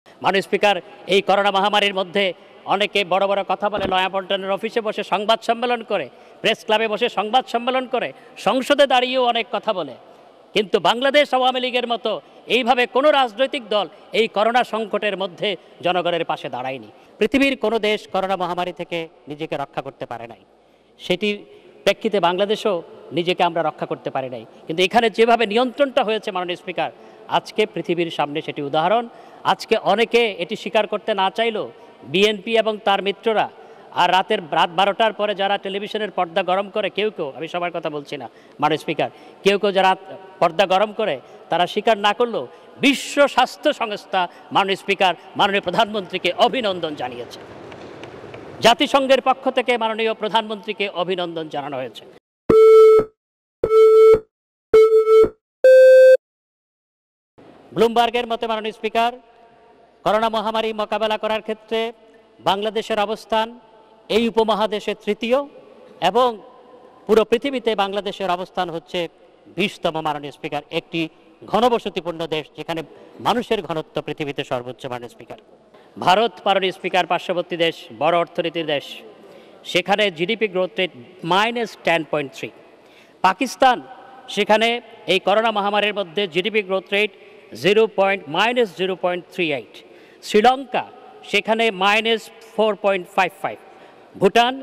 মাননীয় স্পিকার, এই করোনা মহামারীর মধ্যে অনেকে বড় বড় কথা বলে, নয়াপল্টনের অফিসে বসে সংবাদ সম্মেলন করে, প্রেস ক্লাবে বসে সংবাদ সম্মেলন করে, সংসদে দাঁড়িয়েও অনেক কথা বলে, কিন্তু বাংলাদেশ আওয়ামী লীগের মতো এইভাবে কোনো রাজনৈতিক দল এই করোনা সংকটের মধ্যে জনগণের পাশে দাঁড়ায়নি। পৃথিবীর কোনো দেশ করোনা মহামারী থেকে নিজেকে রক্ষা করতে পারে নাই, সেটির প্রেক্ষিতে বাংলাদেশও নিজেকে আমরা রক্ষা করতে পারি নাই। কিন্তু এখানে যেভাবে নিয়ন্ত্রণটা হয়েছে মাননীয় স্পিকার, আজকে পৃথিবীর সামনে সেটি উদাহরণ। আজকে অনেকে এটি স্বীকার করতে না চাইলেও বিএনপি এবং তার মিত্ররা, আর রাত 12টার পরে যারা টেলিভিশনের পর্দা গরম করে, কেউ কেউ, আমি সবার কথা বলছি না মাননীয় স্পিকার, কেউ কেউ যারা পর্দা গরম করে তারা স্বীকার না করলেও বিশ্ব স্বাস্থ্য সংস্থা মাননীয় স্পিকার মাননীয় প্রধানমন্ত্রীকে অভিনন্দন জানিয়েছে। জাতিসংঘের পক্ষ থেকে মাননীয় প্রধানমন্ত্রীকে অভিনন্দন জানানো হয়েছে। ব্লুমবার্গের মতে মাননীয় স্পিকার, করোনা মহামারী মোকাবেলা করার ক্ষেত্রে বাংলাদেশের অবস্থান এই উপমহাদেশে তৃতীয় এবং পুরো পৃথিবীতে বাংলাদেশের অবস্থান হচ্ছে 20তম। মাননীয় স্পিকার, একটি ঘনবসতিপূর্ণ দেশ যেখানে মানুষের ঘনত্ব পৃথিবীতে সর্বোচ্চ। মাননীয় স্পিকার, ভারত মাননীয় স্পিকার পার্শ্ববর্তী দেশ, বড় অর্থনীতির দেশ, সেখানে জিডিপি গ্রোথ রেট -10.3। পাকিস্তান, সেখানে এই করোনা মহামারীর মধ্যে জিডিপি গ্রোথ রেট -0.38। শ্রীলঙ্কা, সেখানে -4.55। ভুটান,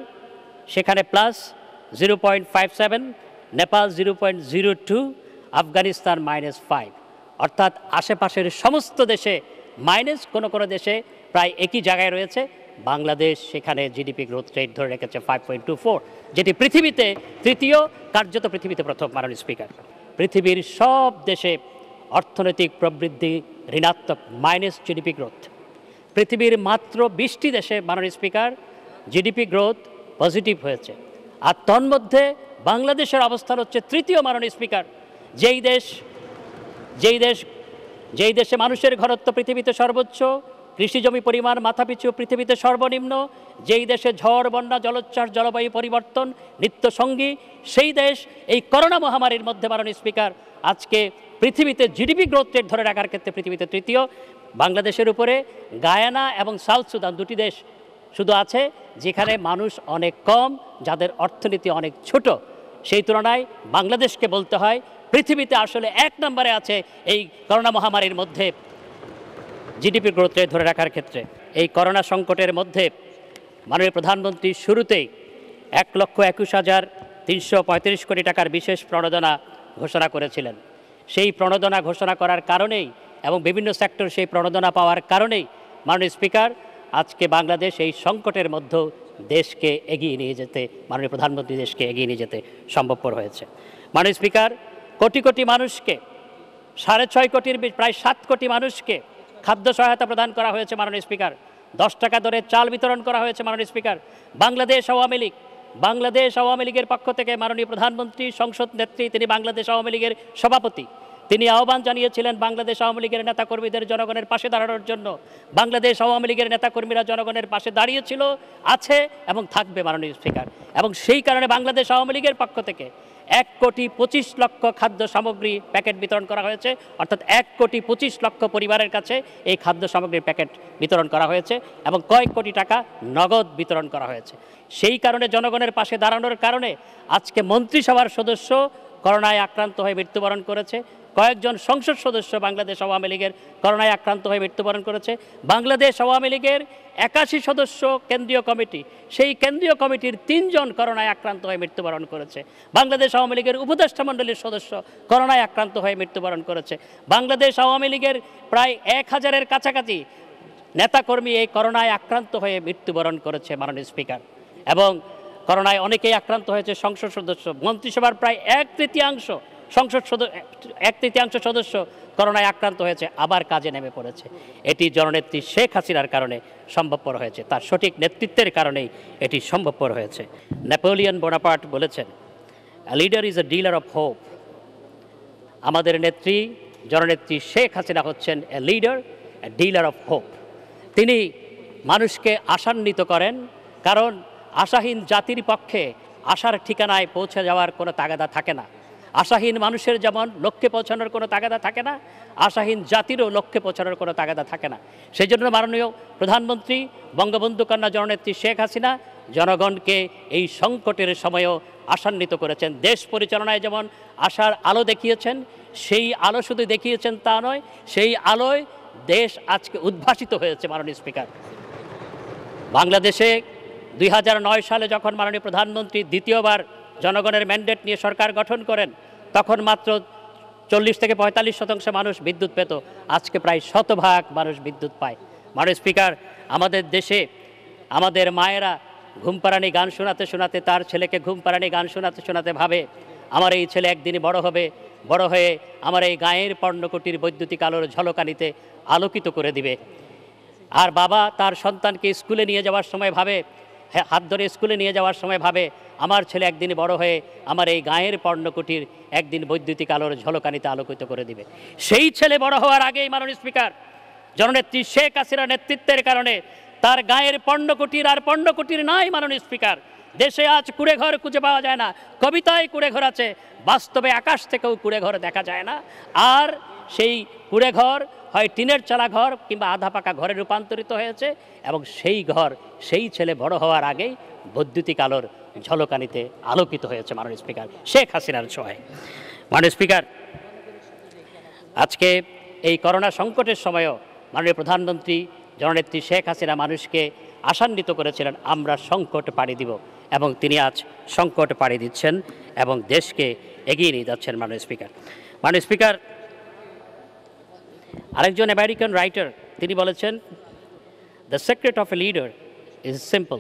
সেখানে +0.57। নেপাল 0.02। আফগানিস্তান -5। অর্থাৎ আশেপাশের সমস্ত দেশে মাইনাস, কোনো কোনো দেশে প্রায় একই জায়গায় রয়েছে। বাংলাদেশ সেখানে জিডিপি গ্রোথ রেট ধরে রেখেছে 5.24, যেটি পৃথিবীতে তৃতীয়, কার্যত পৃথিবীতে প্রথম। মাননীয় স্পিকার, পৃথিবীর সব দেশে অর্থনৈতিক প্রবৃদ্ধি ঋণাত্মক, মাইনাস জিডিপি গ্রোথ। পৃথিবীর মাত্র 20টি দেশে মাননীয় স্পিকার জিডিপি গ্রোথ পজিটিভ হয়েছে, আর তন্মধ্যে বাংলাদেশের অবস্থান হচ্ছে তৃতীয়। মাননীয় স্পিকার, যেই দেশে মানুষের ঘনত্ব পৃথিবীতে সর্বোচ্চ, কৃষিজমি পরিমাণ মাথাপিছু পৃথিবীতে সর্বনিম্ন, যেই দেশে ঝড়, বন্যা, জলোচ্ছ্বাস, জলবায়ু পরিবর্তন নিত্যসঙ্গী, সেই দেশ এই করোনা মহামারীর মধ্যে মাননীয় স্পিকার আজকে পৃথিবীতে জিডিপি গ্রোথ রেট ধরে রাখার ক্ষেত্রে পৃথিবীতে তৃতীয়। বাংলাদেশের উপরে গায়ানা এবং সাউথ সুদান, দুটি দেশ শুধু আছে যেখানে মানুষ অনেক কম, যাদের অর্থনীতি অনেক ছোট। সেই তুলনায় বাংলাদেশকে বলতে হয় পৃথিবীতে আসলে 1 নম্বরে আছে এই করোনা মহামারীর মধ্যে জিডিপি গ্রোথ রেট ধরে রাখার ক্ষেত্রে। এই করোনা সংকটের মধ্যে মাননীয় প্রধানমন্ত্রী শুরুতেই 1,21,335 কোটি টাকার বিশেষ প্রণোদনা ঘোষণা করেছিলেন। সেই প্রণোদনা ঘোষণা করার কারণেই এবং বিভিন্ন সেক্টর সেই প্রণোদনা পাওয়ার কারণেই মাননীয় স্পিকার আজকে বাংলাদেশ এই সংকটের মধ্যেও দেশকে এগিয়ে নিয়ে যেতে, মাননীয় প্রধানমন্ত্রী দেশকে এগিয়ে নিয়ে যেতে সম্ভবপর হয়েছে। মাননীয় স্পিকার, কোটি কোটি মানুষকে, 6.5 কোটির প্রায় 7 কোটি মানুষকে খাদ্য সহায়তা প্রদান করা হয়েছে। মাননীয় স্পিকার, 10 টাকা দরে চাল বিতরণ করা হয়েছে। মাননীয় স্পিকার, বাংলাদেশ আওয়ামী লীগের পক্ষ থেকে মাননীয় প্রধানমন্ত্রী, সংসদ নেত্রী, তিনি বাংলাদেশ আওয়ামী লীগের সভাপতি, তিনি আহ্বান জানিয়েছিলেন বাংলাদেশ আওয়ামী লীগের নেতাকর্মীদের জনগণের পাশে দাঁড়ানোর জন্য। বাংলাদেশ আওয়ামী লীগের নেতাকর্মীরা জনগণের পাশে দাঁড়িয়েছিল, আছে এবং থাকবে। মাননীয় স্পিকার, এবং সেই কারণে বাংলাদেশ আওয়ামী লীগের পক্ষ থেকে 1,25,00,000 খাদ্য সামগ্রী প্যাকেট বিতরণ করা হয়েছে। অর্থাৎ 1,25,00,000 পরিবারের কাছে এই খাদ্য সামগ্রীর প্যাকেট বিতরণ করা হয়েছে এবং কয়েক কোটি টাকা নগদ বিতরণ করা হয়েছে। সেই কারণে জনগণের পাশে দাঁড়ানোর কারণে আজকে মন্ত্রিসভার সদস্য করোনায় আক্রান্ত হয়ে মৃত্যুবরণ করেছে। কয়েকজন সংসদ সদস্য বাংলাদেশ আওয়ামী লীগের করোনায় আক্রান্ত হয়ে মৃত্যুবরণ করেছে। বাংলাদেশ আওয়ামী লীগের 81 সদস্য কেন্দ্রীয় কমিটি, সেই কেন্দ্রীয় কমিটির 3 জন করোনায় আক্রান্ত হয়ে মৃত্যুবরণ করেছে। বাংলাদেশ আওয়ামী লীগের উপদেষ্টা মণ্ডলীর সদস্য করোনায় আক্রান্ত হয়ে মৃত্যুবরণ করেছে। বাংলাদেশ আওয়ামী লীগের প্রায় 1000-এর কাছাকাছি নেতাকর্মী এই করোনায় আক্রান্ত হয়ে মৃত্যুবরণ করেছে। মাননীয় স্পিকার, এবং করোনায় অনেকেই আক্রান্ত হয়েছে সংসদ সদস্য। মন্ত্রিসভার প্রায় 1/3 সদস্য করোনায় আক্রান্ত হয়েছে, আবার কাজে নেমে পড়েছে। এটি জননেত্রী শেখ হাসিনার কারণে সম্ভবপর হয়েছে, তার সঠিক নেতৃত্বের কারণেই এটি সম্ভবপর হয়েছে। নেপোলিয়ন বোনাপার্ট বলেছেন, আ leader is a dealer of hope. আমাদের নেত্রী জননেত্রী শেখ হাসিনা হচ্ছেন a leader, A dealer of hope. তিনি মানুষকে আশান্বিত করেন, কারণ আশাহীন জাতির পক্ষে আশার ঠিকানায় পৌঁছে যাওয়ার কোনো তাগাদা থাকে না। আশাহীন মানুষের যেমন লক্ষ্যে পৌঁছানোর কোনো তাগাদা থাকে না, আশাহীন জাতিরও লক্ষ্যে পৌঁছানোর কোনো তাগাদা থাকে না। সেই জন্য মাননীয় প্রধানমন্ত্রী বঙ্গবন্ধু কন্যা জননেত্রী শেখ হাসিনা জনগণকে এই সংকটের সময়ও আশান্বিত করেছেন। দেশ পরিচালনায় যেমন আশার আলো দেখিয়েছেন, সেই আলো শুধু দেখিয়েছেন তা নয়, সেই আলোয় দেশ আজকে উদ্ভাসিত হয়েছে। মাননীয় স্পিকার, বাংলাদেশে 2009 সালে যখন মাননীয় প্রধানমন্ত্রী দ্বিতীয়বার জনগণের ম্যান্ডেট নিয়ে সরকার গঠন করেন, তখন মাত্র 40-45% মানুষ বিদ্যুৎ পেত। আজকে প্রায় শতভাগ মানুষ বিদ্যুৎ পায়। মাননীয় স্পিকার, আমাদের দেশে আমাদের মায়েরা ঘুমপাড়ানি গান শোনাতে শোনাতে, তার ছেলেকে ঘুমপাড়ানি গান শোনাতে শোনাতে ভাবে আমার এই ছেলে একদিনই বড় হবে, বড় হয়ে আমার এই গায়ের পর্ণকুটির বৈদ্যুতিক আলোর ঝলকানিতে আলোকিত করে দিবে। আর বাবা তার সন্তানকে স্কুলে নিয়ে যাওয়ার সময় ভাবে, হাত ধরে স্কুলে নিয়ে যাওয়ার সময় ভাবে আমার ছেলে একদিন বড় হয়ে আমার এই গায়ের পর্ণকুটির একদিন বৈদ্যুতিক আলোর ঝলকানিতে আলোকিত করে দিবে। সেই ছেলে বড় হওয়ার আগেই মাননীয় স্পিকার, জননেত্রী শেখ হাসিনার নেতৃত্বের কারণে তার গায়ের পর্ণকুটির আর পর্ণকুটির নাই। মাননীয় স্পিকার, দেশে আজ কুড়েঘর খুঁজে পাওয়া যায় না, কবিতায় কুড়েঘর আছে, বাস্তবে আকাশ থেকেও কুড়েঘর দেখা যায় না। আর সেই কুড়েঘর হয় টিনের চালা ঘর কিংবা আধা পাকা ঘরে রূপান্তরিত হয়েছে, এবং সেই ঘর সেই ছেলে বড় হওয়ার আগেই বৈদ্যুতিক আলোর ঝলকানিতে আলোকিত হয়েছে। মাননীয় স্পিকার, শেখ হাসিনার ছোঁয়ায়। মাননীয় স্পিকার, আজকে এই করোনা সংকটের সময়ও মাননীয় প্রধানমন্ত্রী জননেত্রী শেখ হাসিনা মানুষকে আশান্বিত করেছিলেন আমরা সংকট পাড়ি দিব, এবং তিনি আজ সংকট পাড়ি দিচ্ছেন এবং দেশকে এগিয়ে নিয়ে যাচ্ছেন। মাননীয় স্পিকার, মাননীয় স্পিকার, আরেকজন আমেরিকান রাইটার তিনি বলেছেন, the secret of a leader is simple,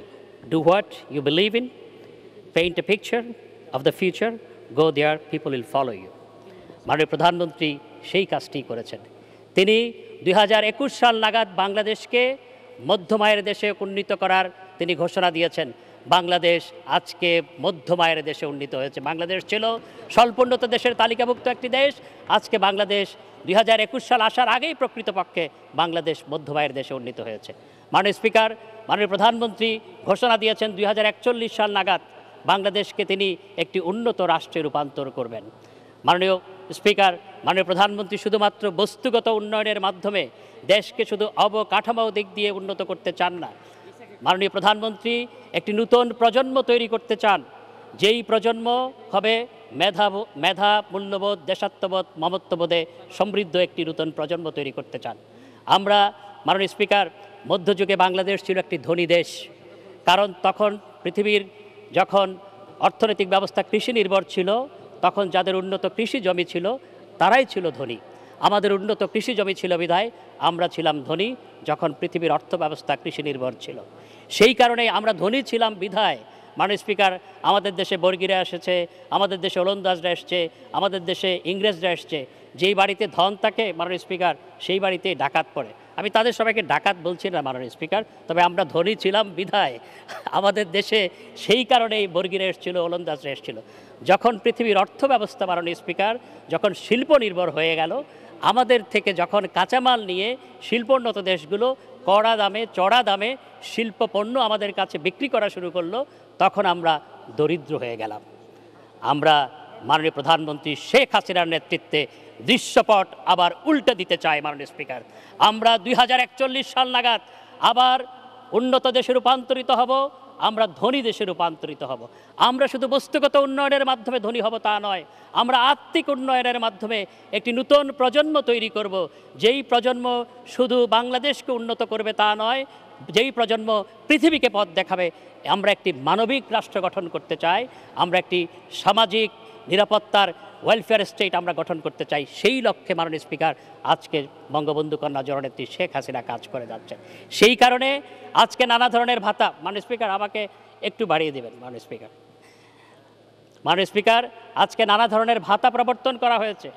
do what you believe in, paint a picture of the future, go there, people will follow you. মাননীয় প্রধানমন্ত্রী সেই কাজটি করেছেন। তিনি 2021 সাল নাগাদ বাংলাদেশকে মধ্যম আয়ের দেশে উন্নীত করার তিনি ঘোষণা দিয়েছেন। বাংলাদেশ আজকে মধ্যম আয়ের দেশে উন্নীত হয়েছে। বাংলাদেশ ছিল স্বল্পোন্নত দেশের তালিকাভুক্ত একটি দেশ। আজকে বাংলাদেশ 2021 সাল আসার আগেই প্রকৃতপক্ষে বাংলাদেশ মধ্যম আয়ের দেশে উন্নীত হয়েছে। মাননীয় স্পিকার, মাননীয় প্রধানমন্ত্রী ঘোষণা দিয়েছেন 2041 সাল নাগাদ বাংলাদেশকে তিনি একটি উন্নত রাষ্ট্রে রূপান্তর করবেন। মাননীয় স্পিকার, মাননীয় প্রধানমন্ত্রী শুধুমাত্র বস্তুগত উন্নয়নের মাধ্যমে দেশকে শুধু অবকাঠামো দিক দিয়ে উন্নত করতে চান না। মাননীয় প্রধানমন্ত্রী একটি নতুন প্রজন্ম তৈরি করতে চান, যেই প্রজন্ম হবে মেধা, মূল্যবোধ, দেশাত্মবোধ, মমত্ববোধে সমৃদ্ধ একটি নতুন প্রজন্ম তৈরি করতে চান। আমরা মাননীয় স্পিকার, মধ্যযুগে বাংলাদেশ ছিল একটি ধনী দেশ, কারণ তখন পৃথিবীর যখন অর্থনৈতিক ব্যবস্থা কৃষি নির্ভর ছিল, তখন যাদের উন্নত কৃষি জমি ছিল তারাই ছিল ধনী। আমাদের উন্নত কৃষি জমি ছিল বিধায় আমরা ছিলাম ধনী, যখন পৃথিবীর অর্থ ব্যবস্থা কৃষি নির্ভর ছিল। সেই কারণে আমরা ধনী ছিলাম বিধায় মাননীয় স্পিকার, আমাদের দেশে বর্গিরা এসেছে, আমাদের দেশে ওলন্দাজরা এসছে, আমাদের দেশে ইংরেজরা এসছে। যেই বাড়িতে ধন থাকে মাননীয় স্পিকার, সেই বাড়িতে ডাকাত পড়ে। আমি তাদের সবাইকে ডাকাত বলছি না মাননীয় স্পিকার, তবে আমরা ধনী ছিলাম বিধায় আমাদের দেশে সেই কারণেই বর্গিরা এসেছিল, ওলন্দাজরা এসেছিল। যখন পৃথিবীর অর্থ ব্যবস্থা মাননীয় স্পিকার যখন শিল্প নির্ভর হয়ে গেল, আমাদের থেকে যখন কাঁচামাল নিয়ে শিল্পোন্নত দেশগুলো কড়া দামে, চড়া দামে শিল্প পণ্য আমাদের কাছে বিক্রি করা শুরু করলো, তখন আমরা দরিদ্র হয়ে গেলাম। আমরা মাননীয় প্রধানমন্ত্রী শেখ হাসিনার নেতৃত্বে দৃশ্যপট আবার উল্টে দিতে চাই। মাননীয় স্পিকার, আমরা 2041 সাল নাগাদ আবার উন্নত দেশে রূপান্তরিত হব, আমরা ধনী দেশে রূপান্তরিত হব। আমরা শুধু বস্তুগত উন্নয়নের মাধ্যমে ধনী হব তা নয়, আমরা আত্মিক উন্নয়নের মাধ্যমে একটি নতুন প্রজন্ম তৈরি করব, যেই প্রজন্ম শুধু বাংলাদেশকে উন্নত করবে তা নয়, যেই প্রজন্ম পৃথিবীকে পথ দেখাবে। আমরা একটি মানবিক রাষ্ট্র গঠন করতে চাই, আমরা একটি সামাজিক নিরাপত্তার ওয়েলফেয়ার স্টেট আমরা গঠন করতে চাই। সেই লক্ষ্যে মাননীয় স্পিকার আজকে বঙ্গবন্ধু কন্যা জননেত্রী শেখ হাসিনা কাজ করে যাচ্ছে। সেই কারণে আজকে নানা ধরনের ভাতা, মাননীয় স্পিকার আমাকে একটু বাড়িয়ে দেবেন মাননীয় স্পিকার। মাননীয় স্পিকার, আজকে নানা ধরনের ভাতা প্রবর্তন করা হয়েছে।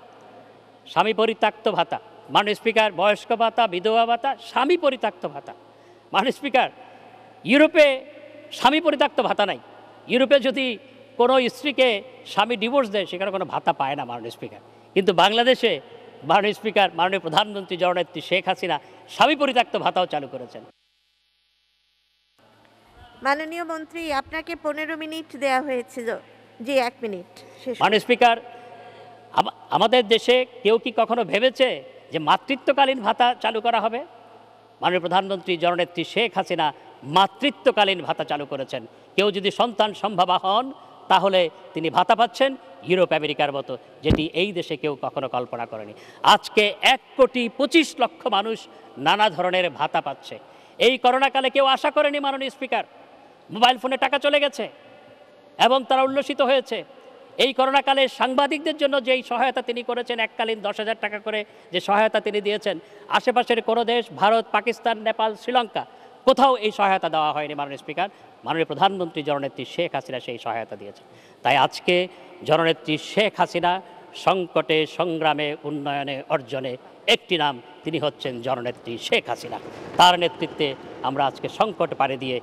স্বামী পরিত্যক্ত ভাতা, মাননীয় স্পিকার, বয়স্ক ভাতা, বিধবা ভাতা, স্বামী পরিত্যক্ত ভাতা। মাননীয় স্পিকার, ইউরোপে স্বামী পরিত্যক্ত ভাতা নাই। ইউরোপে যদি কোনো স্ত্রীকে স্বামী ডিভোর্স দেয়, সেখানে কোনো ভাতা পায় না মাননীয় স্পিকার। কিন্তু বাংলাদেশে মাননীয় স্পিকার, মাননীয় প্রধানমন্ত্রী জননেত্রী শেখ হাসিনা স্বামী পরিত্যক্ত ভাতাও চালু করেছেন। মাননীয় মন্ত্রী, আপনাকে 15 মিনিট দেওয়া হয়েছিল। জি, 1 মিনিট। মাননীয় স্পিকার, আমাদের দেশে কেউ কি কখনো ভেবেছে যে মাতৃত্বকালীন ভাতা চালু করা হবে? মাননীয় প্রধানমন্ত্রী জননেত্রী শেখ হাসিনা মাতৃত্বকালীন ভাতা চালু করেছেন। কেউ যদি সন্তান সম্ভবা হন তাহলে তিনি ভাতা পাচ্ছেন ইউরোপ আমেরিকার মতো, যেটি এই দেশে কেউ কখনো কল্পনা করেনি। আজকে 1,25,00,000 মানুষ নানা ধরনের ভাতা পাচ্ছে। এই করোনাকালে কেউ আশা করেনি মাননীয় স্পিকার। মোবাইল ফোনে টাকা চলে গেছে এবং তারা উল্লসিত হয়েছে। এই করোনাকালে সাংবাদিকদের জন্য যেই সহায়তা তিনি করেছেন, এককালীন 10,000 টাকা করে যে সহায়তা তিনি দিয়েছেন, আশেপাশের কোনো দেশ, ভারত, পাকিস্তান, নেপাল, শ্রীলঙ্কা, কোথাও এই সহায়তা দেওয়া হয়নি মাননীয় স্পিকার। মাননীয় প্রধানমন্ত্রী জননেত্রী শেখ হাসিনা সেই সহায়তা দিয়েছেন। তাই আজকে জননেত্রী শেখ হাসিনা সংকটে, সংগ্রামে, উন্নয়নে, অর্জনে একটি নাম, তিনি হচ্ছেন জননেত্রী শেখ হাসিনা। তার নেতৃত্বে আমরা আজকে সংকট পাড়ি দিয়ে